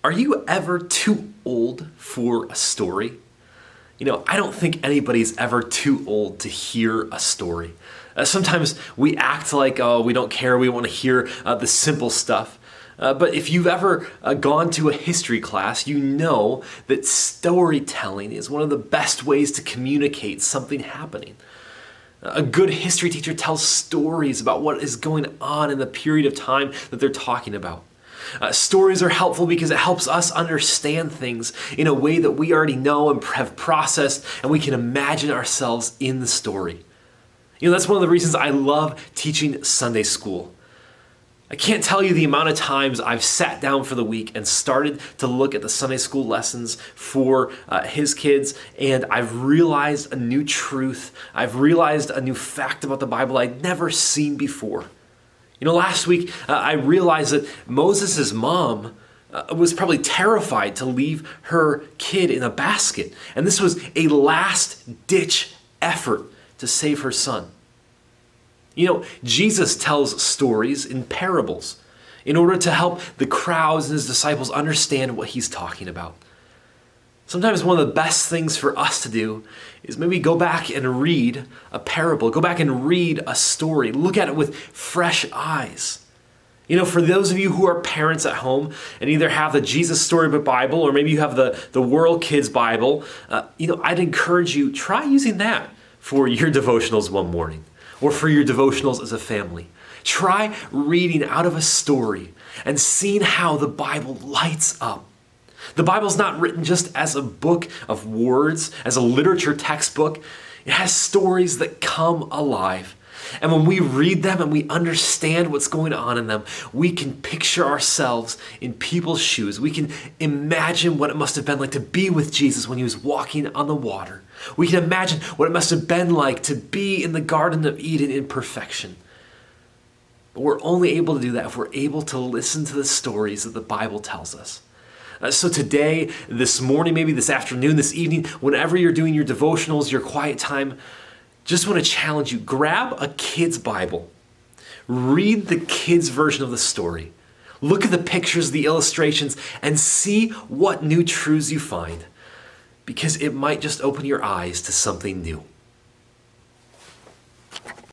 Are you ever too old for a story? I don't think anybody's ever too old to hear a story. Sometimes we act like, oh, we don't care, we want to hear the simple stuff. But if you've ever gone to a history class, you know that storytelling is one of the best ways to communicate something happening. A good history teacher tells stories about what is going on in the period of time that they're talking about. Stories are helpful because it helps us understand things in a way that we already know and have processed, and we can imagine ourselves in the story. That's one of the reasons I love teaching Sunday school. I can't tell you the amount of times I've sat down for the week and started to look at the Sunday school lessons for his kids, and I've realized a new truth. I've realized a new fact about the Bible I'd never seen before. Last week I realized that Moses' mom was probably terrified to leave her kid in a basket, and this was a last-ditch effort to save her son. Jesus tells stories in parables in order to help the crowds and his disciples understand what he's talking about. Sometimes one of the best things for us to do is maybe go back and read a parable, go back and read a story, look at it with fresh eyes. For those of you who are parents at home and either have the Jesus Storybook Bible or maybe you have the World Kids Bible, I'd encourage you, try using that for your devotionals one morning or for your devotionals as a family. Try reading out of a story and seeing how the Bible lights up. The Bible's not written just as a book of words, as a literature textbook. It has stories that come alive. And when we read them and we understand what's going on in them, we can picture ourselves in people's shoes. We can imagine what it must have been like to be with Jesus when he was walking on the water. We can imagine what it must have been like to be in the Garden of Eden in perfection. But we're only able to do that if we're able to listen to the stories that the Bible tells us. So today, this morning, maybe this afternoon, this evening, whenever you're doing your devotionals, your quiet time, just want to challenge you, grab a kid's Bible. Read the kid's version of the story. Look at the pictures, the illustrations, and see what new truths you find, because it might just open your eyes to something new.